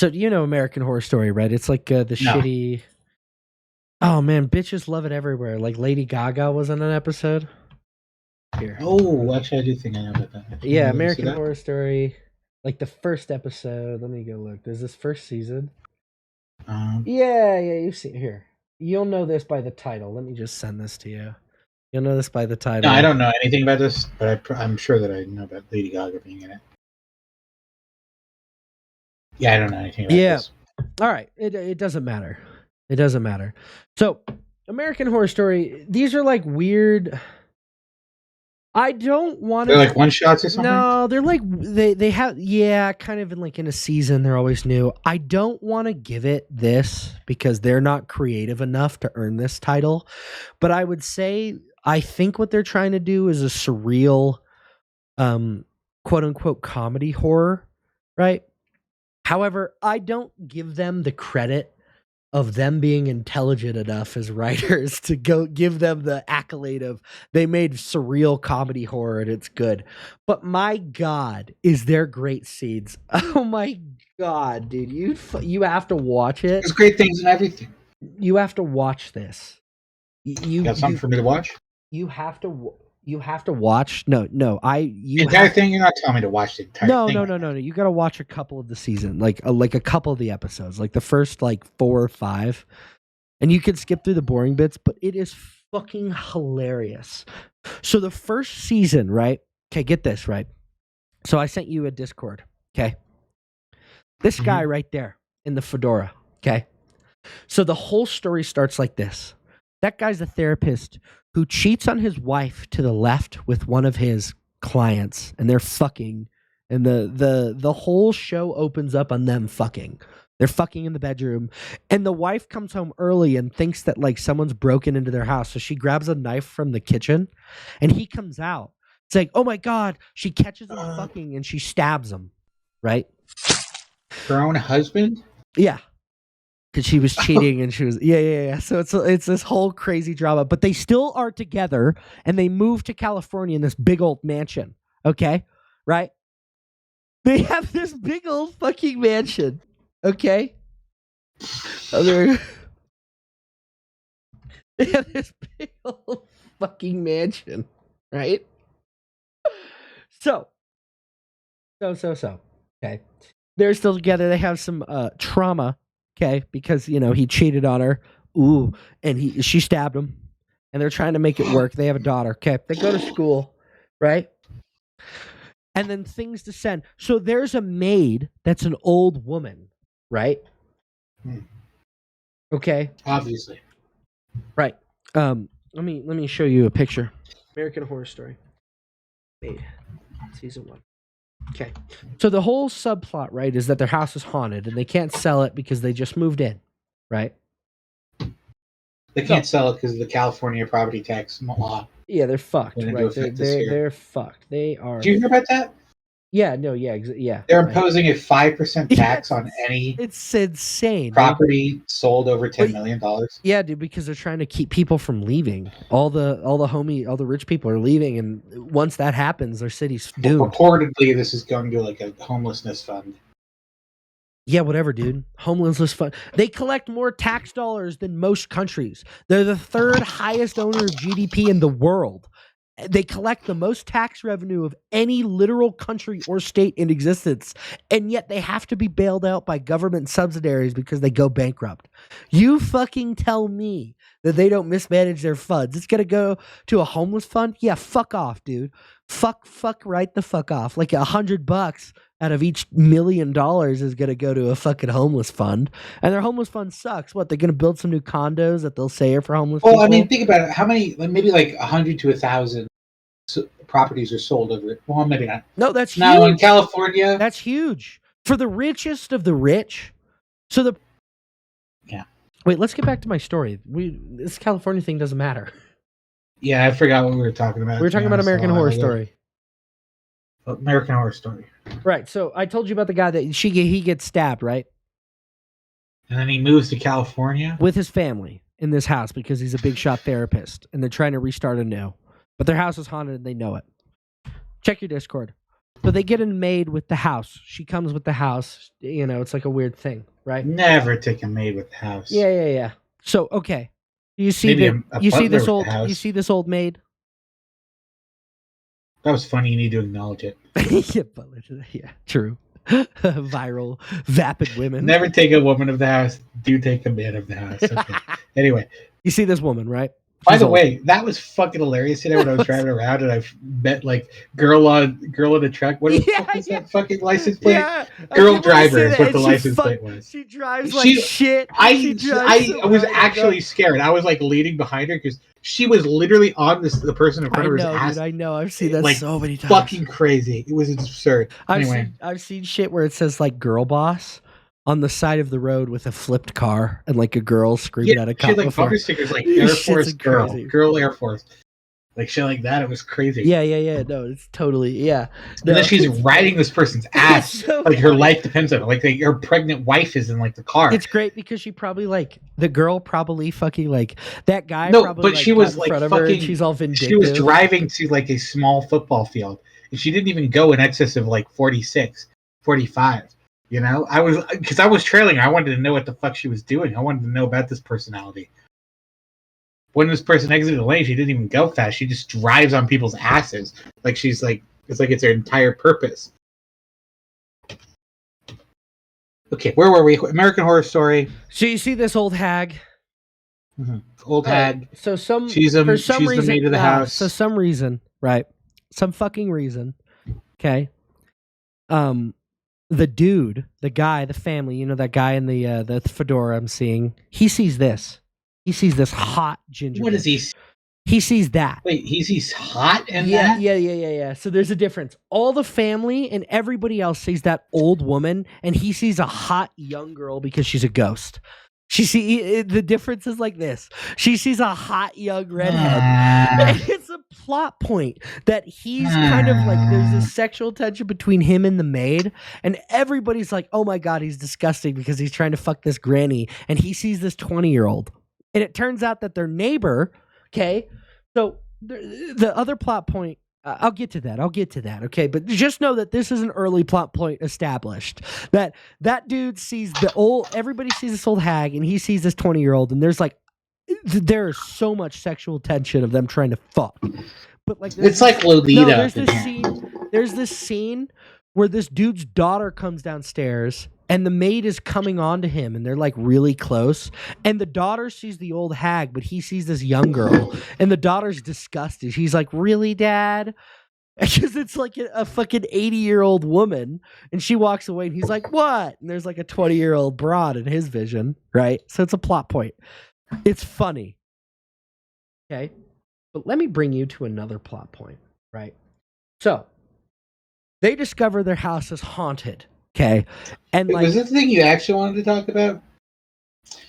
So you know American Horror Story, right? It's like the No. shitty. Oh man, bitches love it everywhere. Like Lady Gaga was in an episode. Here. Oh, actually, I do think I know about that. Yeah, Let me see American that. Horror Story. Like the first episode. Let me go look. Is this first season? Yeah, you've seen here. You'll know this by the title. Let me just send this to you. You'll know this by the title. No, I don't know anything about this, but I'm sure that I know about Lady Gaga being in it. Yeah, I don't know anything about this. All right. It doesn't matter. It doesn't matter. So, American Horror Story, these are like weird. I don't want to. They're like one shots or something? No, they're like they have kind of in a season. They're always new. I don't want to give it this because they're not creative enough to earn this title. But I would say I think what they're trying to do is a surreal, quote unquote comedy horror, right? However, I don't give them the credit of them being intelligent enough as writers to go give them the accolade of they made surreal comedy horror and it's good. But my God, is there great scenes? Oh my God, dude, you have to watch it. There's great things in everything. You have to watch this. You got something for me to watch? You have to watch. No. The entire thing. You're not telling me to watch the entire thing. No. You got to watch a couple of the season, like a couple of the episodes, like the first 4 or 5, and you can skip through the boring bits, but it is fucking hilarious. So the first season, right? Okay, get this right. So I sent you a Discord. Okay, this guy right there in the fedora. Okay, so the whole story starts like this. That guy's a therapist who cheats on his wife to the left with one of his clients, and they're fucking, and the whole show opens up on them fucking. They're fucking in the bedroom, and the wife comes home early and thinks that someone's broken into their house, so she grabs a knife from the kitchen, and he comes out. It's like, oh my God, she catches him fucking, and she stabs him, right? Her own husband? Yeah. Because she was cheating and she was So it's this whole crazy drama, but they still are together and they move to California in this big old mansion. Okay, right? They have this big old fucking mansion. Okay, they have this big old fucking mansion, right? So. Okay, they're still together. They have some trauma. Okay, because he cheated on her. Ooh, and she stabbed him, and they're trying to make it work. They have a daughter. Okay, they go to school, right? And then things descend. So there's a maid that's an old woman, right? Okay. Obviously. Right. Let me show you a picture. American Horror Story. Maid, season 1. Okay, so the whole subplot, right, is that their house is haunted and they can't sell it because they just moved in, right? They can't sell it because of the California property tax law. Yeah, they're fucked, right? They're fucked. They are. Did you hear about that? Yeah, no, yeah. They're imposing a 5% tax on any. It's insane. Property sold over $10 million. Yeah, dude, because they're trying to keep people from leaving. All the rich people are leaving, and once that happens, their city's doomed. Well, purportedly, this is going to a homelessness fund. Yeah, whatever, dude. Homelessness fund. They collect more tax dollars than most countries. They're the third highest owner of GDP in the world. They collect the most tax revenue of any literal country or state in existence, and yet they have to be bailed out by government subsidiaries because they go bankrupt. You fucking tell me that they don't mismanage their funds. It's gonna go to a homeless fund? Yeah, fuck off, dude. Fuck right the fuck off. Like $100 out of each $1 million is gonna go to a fucking homeless fund, and their homeless fund sucks. What, they're gonna build some new condos that they'll say are for homeless people? Well, I mean, think about it. How many? Maybe 100 to 1,000 properties are sold over it. Well, maybe not. No, that's now huge. In California. That's huge for the richest of the rich. So wait, let's get back to my story. This California thing doesn't matter. Yeah, I forgot what we were talking about. We were talking about American Horror Story. American Horror Story. Right. So I told you about the guy that he gets stabbed, right? And then he moves to California with his family in this house because he's a big shot therapist, and they're trying to restart anew. But their house is haunted and they know it. Check your Discord. So they get a maid with the house. She comes with the house. You know, it's like a weird thing, right? Never take a maid with the house. Yeah. So okay, you see Maybe that? a You see butler this with the old? You house. see this old maid? That was funny. You need to acknowledge it. Yeah, true. Viral, vapid women. Never take a woman of the house. Do take a man of the house. Okay. Anyway, you see this woman, right? by the way, that was fucking hilarious today when I was driving around and I met like girl on a truck. What the fuck is that fucking license plate? Yeah, girl driver is what the license plate was. She drives like shit. I was actually scared. I was like leaning behind her because she was literally on the person in front of her ass. Dude, I know. I've seen that like, so many times. Fucking crazy. It was absurd. I've seen shit where it says like girl boss on the side of the road with a flipped car and like a girl screaming at a cop. She had like bumper stickers like Air Force girl Air Force. Like shit like that. It was crazy. Yeah. No, it's totally And then she's riding this person's ass. So like her life depends on it. Like her pregnant wife is in like the car. It's great because she probably like the girl probably fucking like that guy. No, probably, but she was like fucking. She's all vindictive. She was driving to like a small football field, and she didn't even go in excess of like 46, 45. You know, I was trailing her. I wanted to know what the fuck she was doing. I wanted to know about this personality. When this person exited the lane, she didn't even go fast. She just drives on people's asses. Like she's like, it's her entire purpose. Okay, where were we? American Horror Story. So you see this old hag? Mm-hmm. Old hag. So she's the maid of the house. So some reason, right? Some fucking reason. Okay. The dude, the guy, the family, you know, that guy in the fedora I'm seeing, he sees this. He sees this hot ginger. What does he see? He sees that. Wait, he sees hot in that? Yeah. Yeah. So there's a difference. All the family and everybody else sees that old woman, and he sees a hot young girl because she's a ghost. The difference is like this. She sees a hot young redhead. And it's a plot point that he's kind of like, there's a sexual tension between him and the maid, and everybody's like, oh my God, he's disgusting because he's trying to fuck this granny, and he sees this 20-year-old. And it turns out that their neighbor, okay? So the other plot point, I'll get to that, okay? But just know that this is an early plot point established. That dude sees everybody sees this old hag, and he sees this 20-year-old, and there is so much sexual tension of them trying to fuck. But like it's like Lolita. No, there's this scene where this dude's daughter comes downstairs, and the maid is coming on to him, and they're like really close. And the daughter sees the old hag, but he sees this young girl, and the daughter's disgusted. She's like, "Really, Dad?" Because it's like a fucking 80-year-old woman, and she walks away, and he's like, "What?" And there's like a 20-year-old broad in his vision, right? So it's a plot point. It's funny, okay? But let me bring you to another plot point, right? So they discover their house is haunted. Okay, and like, was this the thing you actually wanted to talk about?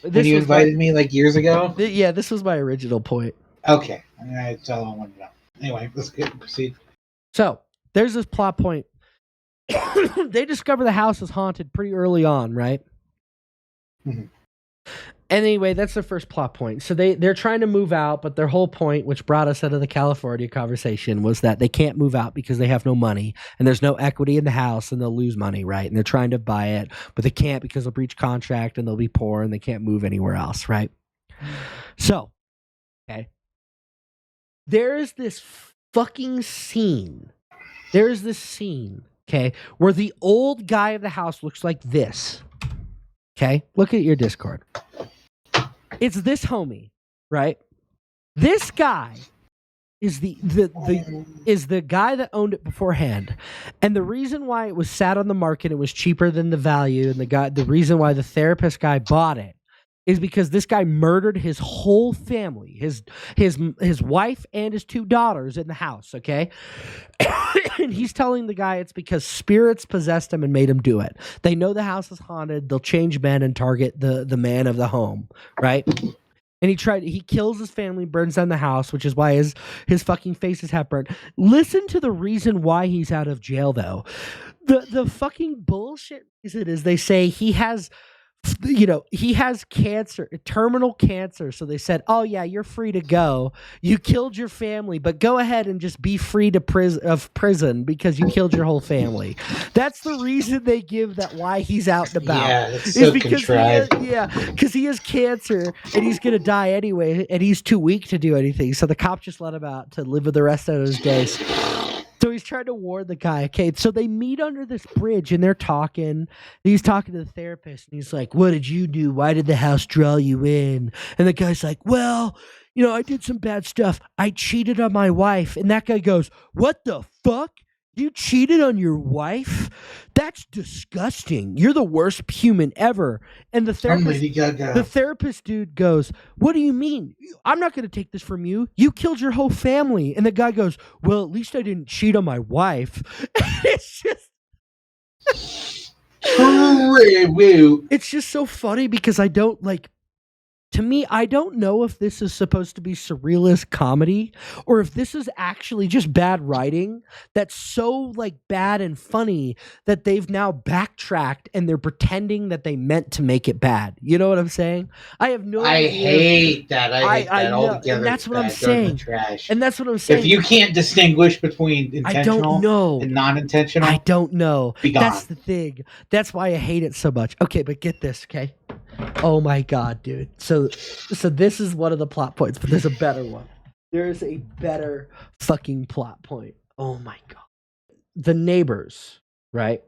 When you invited me like years ago? Yeah, this was my original point. Okay, that's all I wanted to know. Anyway, let's proceed. So there's this plot point. They discover the house is haunted pretty early on, right? Mm-hmm. Anyway, that's the first plot point. So they're trying to move out, but their whole point, which brought us out of the California conversation, was that they can't move out because they have no money, and there's no equity in the house, and they'll lose money, right? And they're trying to buy it, but they can't because they'll breach contract, and they'll be poor, and they can't move anywhere else, right? So, okay. There's this fucking scene. There's this scene, okay, where the old guy of the house looks like this. Okay? Look at your Discord. It's this homie, right? This guy is the guy that owned it beforehand. And the reason why it was sat on the market, it was cheaper than the value, and the reason why the therapist guy bought it is because this guy murdered his whole family, his wife and his 2 daughters in the house, okay? And he's telling the guy it's because spirits possessed him and made him do it. They know the house is haunted. They'll change men and target the man of the home, right? And he kills his family, burns down the house, which is why his fucking face is half burnt. Listen to the reason why he's out of jail, though. The fucking bullshit is they say he has he has cancer, terminal cancer. So they said, "Oh yeah, you're free to go. You killed your family, but go ahead and just be free to prison because you killed your whole family." That's the reason they give that why he's out and about. Yeah, it's Is so because contrived. because he has cancer and he's gonna die anyway, and he's too weak to do anything. So the cop just let him out to live with the rest of his days. So he's trying to warn the guy. Okay, so they meet under this bridge and they're talking. He's talking to the therapist and he's like, "What did you do? Why did the house draw you in?" And the guy's like, "Well, I did some bad stuff. I cheated on my wife." And that guy goes, "What the fuck? You cheated on your wife? That's disgusting. You're the worst human ever." And the I'm Lady Gaga. the therapist dude goes, "What do you mean? I'm not going to take this from you. You killed your whole family." And the guy goes, "Well, at least I didn't cheat on my wife." It's just so funny because I don't like. To me, I don't know if this is supposed to be surrealist comedy or if this is actually just bad writing that's so like bad and funny that they've now backtracked and they're pretending that they meant to make it bad. You know what I'm saying? I have no I idea. hate that. I hate that know, altogether. and that's what I'm Bad. Throw it in the saying. trash. And that's what I'm saying. If you can't distinguish between I don't intentional know. and non-intentional, I don't know. be gone. That's the thing. That's why I hate it so much. Okay, but get this, okay? Oh my god, dude. So this is one of the plot points, but there's a better one. There is a better fucking plot point. Oh my god. The neighbors, right?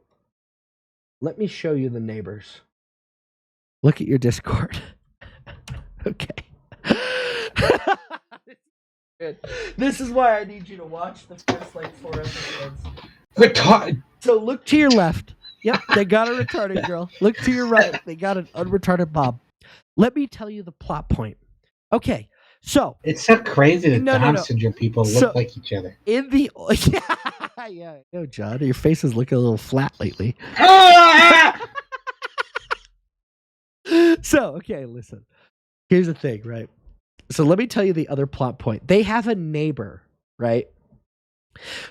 Let me show you the neighbors. Look at your Discord. Okay. This is why I need you to watch the first like 4 episodes. So look to your left. Yep, they got a retarded girl. Look to your right. They got an unretarded Bob. Let me tell you the plot point. Okay, so it's so crazy that Down syndrome people look like each other. In the yeah, no, John, your face is looking a little flat lately. So okay, listen. Here's the thing, right? So let me tell you the other plot point. They have a neighbor, right?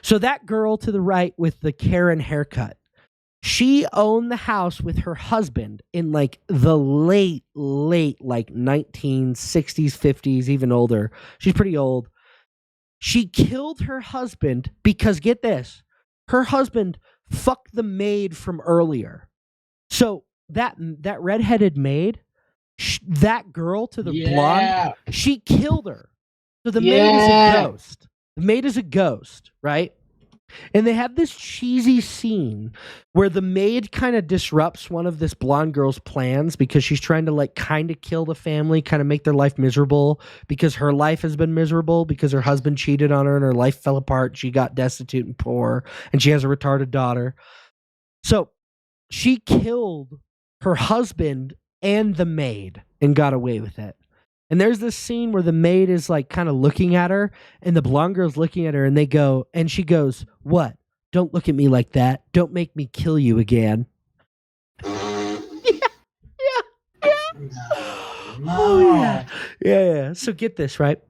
So that girl to the right with the Karen haircut. She owned the house with her husband in like the late like 1960s, 50s, even older. She's pretty old. She killed her husband because, get this, her husband fucked the maid from earlier. So that redheaded maid, that girl to the blonde, she killed her. So the maid is a ghost. The maid is a ghost, right? And they have this cheesy scene where the maid kind of disrupts one of this blonde girl's plans because she's trying to like kind of kill the family, kind of make their life miserable because her life has been miserable because her husband cheated on her and her life fell apart. She got destitute and poor and she has a retarded daughter. So she killed her husband and the maid and got away with it. And there's this scene where the maid is like kind of looking at her and the blonde girl's looking at her and she goes, "What? Don't look at me like that. Don't make me kill you again." Yeah. No. Oh, yeah. So get this, right?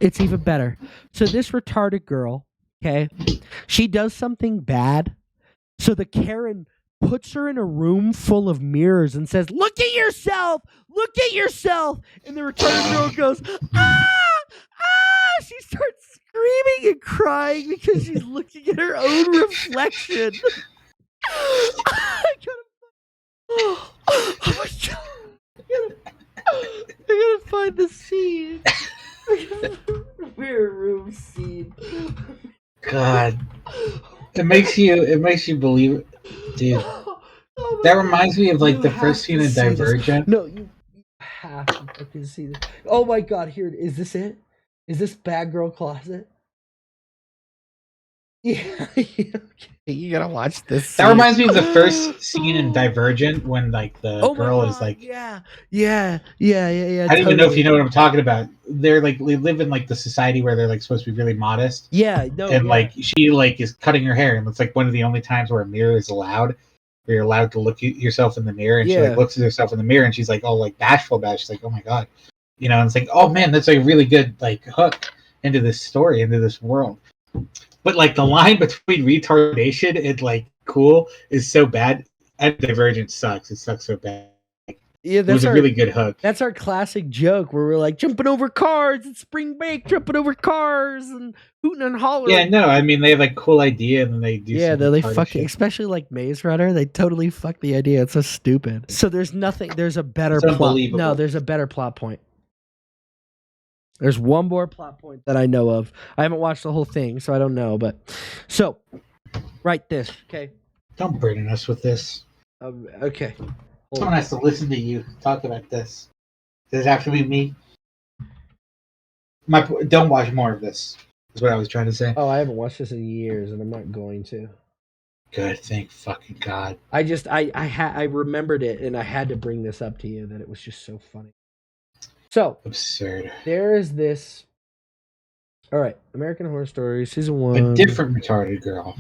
It's even better. So this retarded girl, okay, she does something bad. So the Karen puts her in a room full of mirrors and says, "Look at yourself! Look at yourself!" And the retarded girl goes, "Ah! Ah!" She starts screaming and crying because she's looking at her own reflection. I gotta find the scene. Mirror room scene. God. It makes you believe it. Dude, that reminds me of like the first scene in Divergent. No, you have to fucking see this. Oh my god, here, is this it? Is this Bad Girl Closet? Yeah, okay, you gotta watch this scene. That reminds me of the first scene in Divergent when like the girl is like, yeah. I don't even know if you know what I'm talking about. They're like, they live in like the society where they're like supposed to be really modest. Like she like is cutting her hair, and it's like one of the only times where a mirror is allowed, where you're allowed to look at yourself in the mirror, and she like looks at herself in the mirror, and she's like all like bashful about it. She's like, "Oh my god," and it's like, "Oh man, that's like a really good like hook into this story, into this world." But like the line between retardation and like cool is so bad. And Divergent sucks. It sucks so bad. Yeah, It was a really good hook. That's our classic joke where we're like jumping over cars at spring break, jumping over cars and hooting and hollering. Yeah, no, I mean they have like cool idea and then they do. Yeah, some they retarded fuck shit. especially like Maze Runner. They totally fuck the idea. It's so stupid. So there's nothing. There's a better It's plot. unbelievable. No, there's a better plot point. There's one more plot point that I know of. I haven't watched the whole thing, so I don't know. But so write this, okay? Don't burden us with this. Okay. Someone has to listen to you talk about this. Does it have to be me? Don't watch more of this. Is what I was trying to say. Oh, I haven't watched this in years, and I'm not going to. Good, thank fucking God. I remembered it, and I had to bring this up to you that it was just so funny. So absurd. There is this. All right, American Horror Story season 1. A different retarded girl.